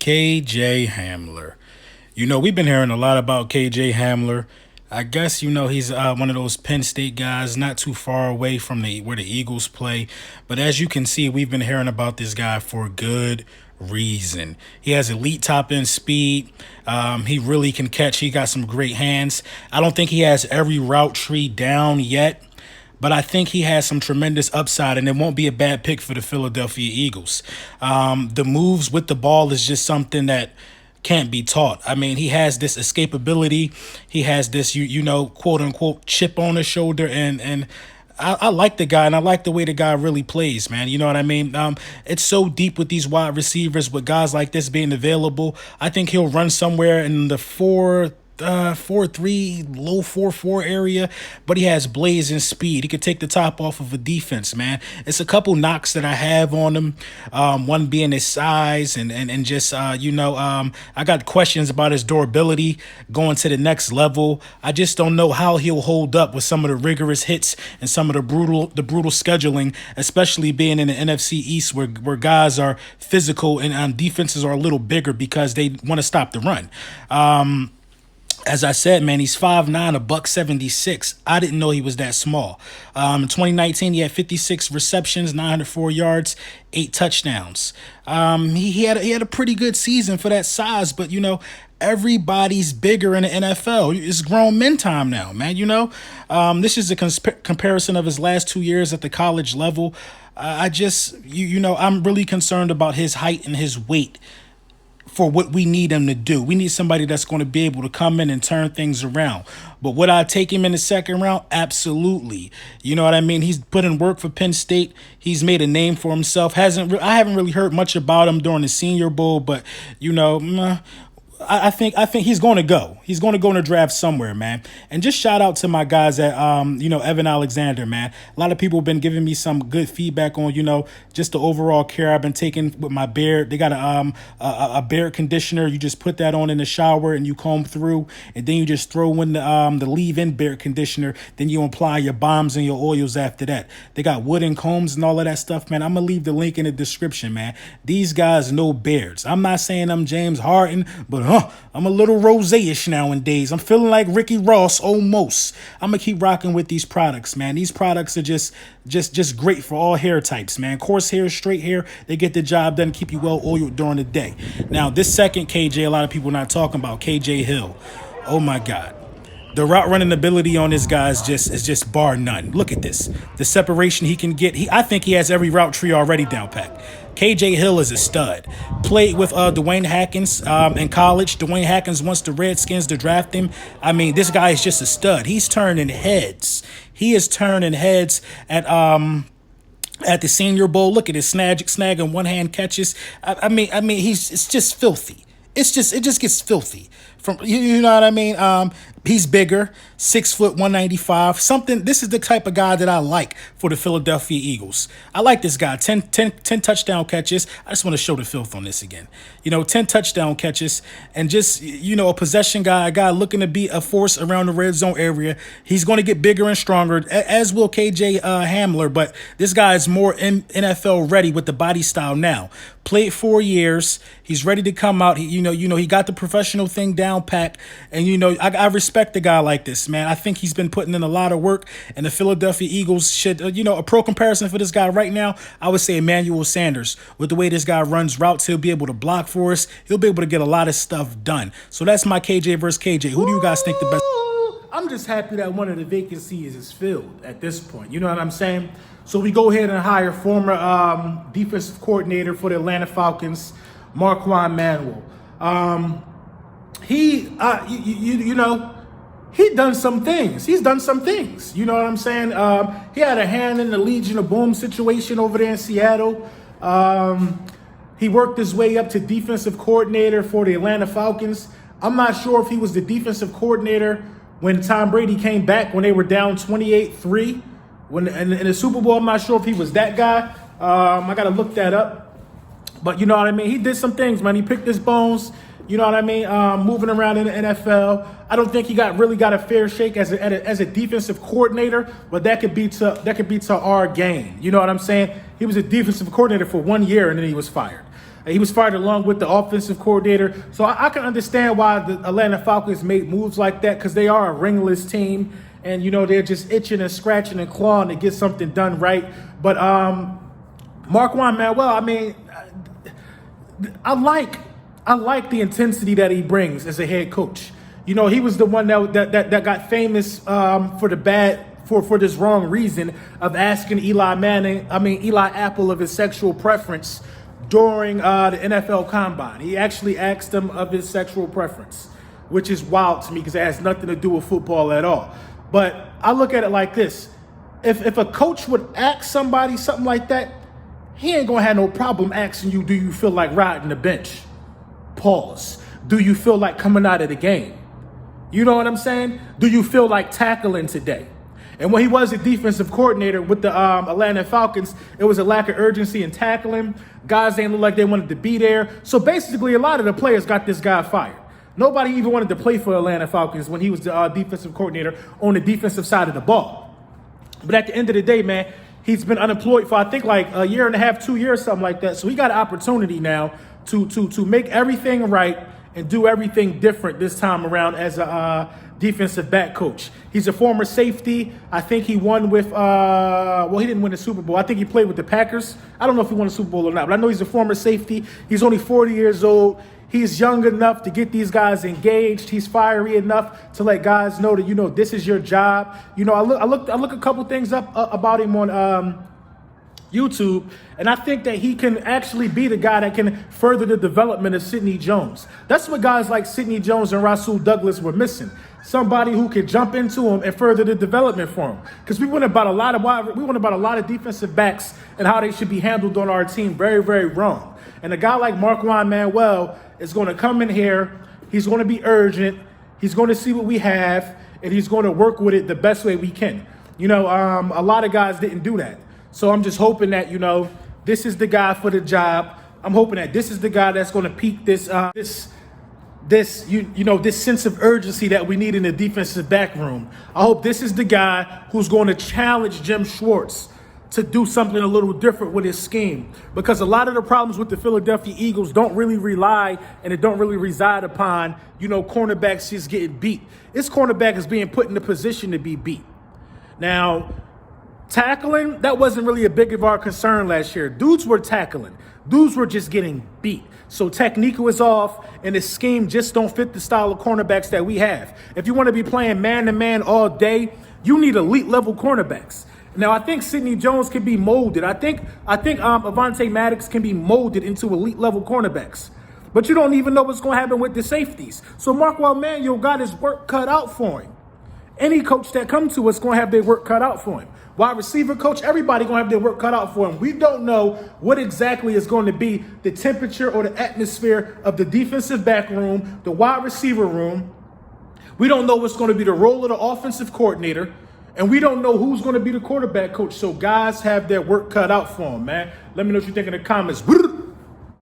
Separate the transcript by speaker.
Speaker 1: KJ Hamler. We've been hearing a lot about KJ Hamler. I guess he's one of those Penn State guys, not too far away from the where the Eagles play. But as you can see, we've been hearing about this guy for good reason. He has elite top end speed. He really can catch. He got some great hands. I don't think he has every route tree down yet, but I think he has some tremendous upside, and it won't be a bad pick for the Philadelphia Eagles. The moves with the ball is just something that can't be taught. I mean, he has this escapability. He has this, quote unquote, chip on his shoulder, and I like the guy, and I like the way the guy really plays, man. You know what I mean? It's so deep with these wide receivers, with guys like this being available. I think he'll run somewhere in the 4.3, low 4.4 area, but he has blazing speed. He could take the top off of a defense, man. It's a couple knocks that I have on him. One being his size, and just I got questions about his durability going to the next level. I just don't know how he'll hold up with some of the rigorous hits and some of the brutal scheduling, especially being in the NFC East where guys are physical and defenses are a little bigger because they want to stop the run. As I said, man, he's 5'9", a buck 76. I didn't know he was that small. In 2019, he had 56 receptions, 904 yards, 8 touchdowns. He had a pretty good season for that size, but everybody's bigger in the NFL. It's grown men time now, man. This is a comparison of his last 2 years at the college level. I'm really concerned about his height and his weight for what we need him to do. We need somebody that's going to be able to come in and turn things around. But would I take him in the second round? Absolutely. You know what I mean? He's put in work for Penn State. He's made a name for himself. I haven't really heard much about him during the Senior Bowl, but I think he's going to go. He's going to go in the draft somewhere, man. And just shout out to my guys at Evan Alexander, man. A lot of people have been giving me some good feedback on just the overall care I've been taking with my beard. They got a beard conditioner. You just put that on in the shower and you comb through, and then you just throw in the leave-in beard conditioner. Then you apply your balms and your oils after that. They got wooden combs and all of that stuff, man. I'm gonna leave the link in the description, man. These guys know beards. I'm not saying I'm James Harden, but I'm a little rosé-ish nowadays. I'm feeling like Ricky Ross almost. I'm gonna keep rocking with these products, man. These products are just great for all hair types, man. Coarse hair, straight hair, they get the job done, keep you well oiled during the day. Now, this second KJ, a lot of people are not talking about KJ Hill. Oh my God. The route running ability on this guy is just bar none. Look at this. The separation he can get. I think he has every route tree already down pat. KJ Hill is a stud. Played with Dwayne Haskins in college. Dwayne Haskins wants the Redskins to draft him. I mean, this guy is just a stud. He's turning heads. He is turning heads at the Senior Bowl. Look at his snagging one-hand catches. I mean, it's just filthy. It just gets filthy. From you know what I mean? He's bigger, 6 foot, 195. This is the type of guy that I like for the Philadelphia Eagles. I like this guy. 10 touchdown catches. I just want to show the filth on this again. 10 touchdown catches, and just a possession guy, a guy looking to be a force around the red zone area. He's going to get bigger and stronger, as will KJ Hamler. But this guy is more NFL ready with the body style now. Played 4 years. He's ready to come out. He got the professional thing down pat, and I respect the guy like this, man. I think he's been putting in a lot of work, and the Philadelphia Eagles should, a pro comparison for this guy right now, I would say Emmanuel Sanders. With the way this guy runs routes, he'll be able to block for us. He'll be able to get a lot of stuff done. So that's my KJ versus KJ. Who do you guys think the best? I'm just happy that one of the vacancies is filled at this point. You know what I'm saying? So we go ahead and hire former defensive coordinator for the Atlanta Falcons, Marquand Manuel. He done some things. He's done some things. You know what I'm saying? He had a hand in the Legion of Boom situation over there in Seattle. He worked his way up to defensive coordinator for the Atlanta Falcons. I'm not sure if he was the defensive coordinator when Tom Brady came back when they were down 28-3. In the Super Bowl, I'm not sure if he was that guy. I got to look that up. But you know what I mean? He did some things, man. He picked his bones. You know what I mean? Moving around in the NFL. I don't think he really got a fair shake as a defensive coordinator, but that could be to our game. You know what I'm saying? He was a defensive coordinator for 1 year and then he was fired. He was fired along with the offensive coordinator. So I can understand why the Atlanta Falcons made moves like that, because they are a ringless team. And, they're just itching and scratching and clawing to get something done right. But Marquand, Manuel, I mean, I like the intensity that he brings as a head coach. He was the one that got famous for this wrong reason of asking Eli Apple of his sexual preference during the NFL Combine. He actually asked him of his sexual preference, which is wild to me because it has nothing to do with football at all. But I look at it like this. If a coach would ask somebody something like that, he ain't gonna have no problem asking you, do you feel like riding the bench? Pause. Do you feel like coming out of the game? You know what I'm saying? Do you feel like tackling today? And when he was a defensive coordinator with the Atlanta Falcons, it was a lack of urgency in tackling. Guys didn't look like they wanted to be there. So basically, a lot of the players got this guy fired. Nobody even wanted to play for Atlanta Falcons when he was the defensive coordinator on the defensive side of the ball. But at the end of the day, man, he's been unemployed for, I think, like a year and a half, 2 years, something like that. So he got an opportunity now to make everything right and do everything different this time around as a defensive back coach. He's a former safety. I think he won with, he didn't win the Super Bowl. I think he played with the Packers. I don't know if he won the Super Bowl or not, but I know he's a former safety. He's only 40 years old. He's young enough to get these guys engaged. He's fiery enough to let guys know that, this is your job. I look a couple things up about him on YouTube, and I think that he can actually be the guy that can further the development of Sidney Jones. That's what guys like Sidney Jones and Rasul Douglas were missing. Somebody who could jump into him and further the development for him. Because we went about a lot of defensive backs and how they should be handled on our team very, very wrong. And a guy like Marquand Manuel is going to come in here. He's going to be urgent. He's going to see what we have, and he's going to work with it the best way we can. A lot of guys didn't do that. So I'm just hoping that, this is the guy for the job. I'm hoping that this is the guy that's going to peak this sense of urgency that we need in the defensive back room. I hope this is the guy who's going to challenge Jim Schwartz to do something a little different with his scheme. Because a lot of the problems with the Philadelphia Eagles don't really rely and it don't really reside upon, cornerbacks just getting beat. This cornerback is being put in the position to be beat. Now, tackling, that wasn't really a big of our concern last year. Dudes were tackling. Dudes were just getting beat. So technique was off, and the scheme just don't fit the style of cornerbacks that we have. If you want to be playing man-to-man all day, you need elite-level cornerbacks. Now, I think Sidney Jones can be molded. I think Avonte Maddox can be molded into elite-level cornerbacks. But you don't even know what's going to happen with the safeties. So Marquand Manuel got his work cut out for him. Any coach that comes to us is going to have their work cut out for him. Wide receiver coach, everybody going to have their work cut out for him. We don't know what exactly is going to be the temperature or the atmosphere of the defensive back room, the wide receiver room. We don't know what's going to be the role of the offensive coordinator. And we don't know who's going to be the quarterback coach. So guys have their work cut out for them, man. Let me know what you think in the comments.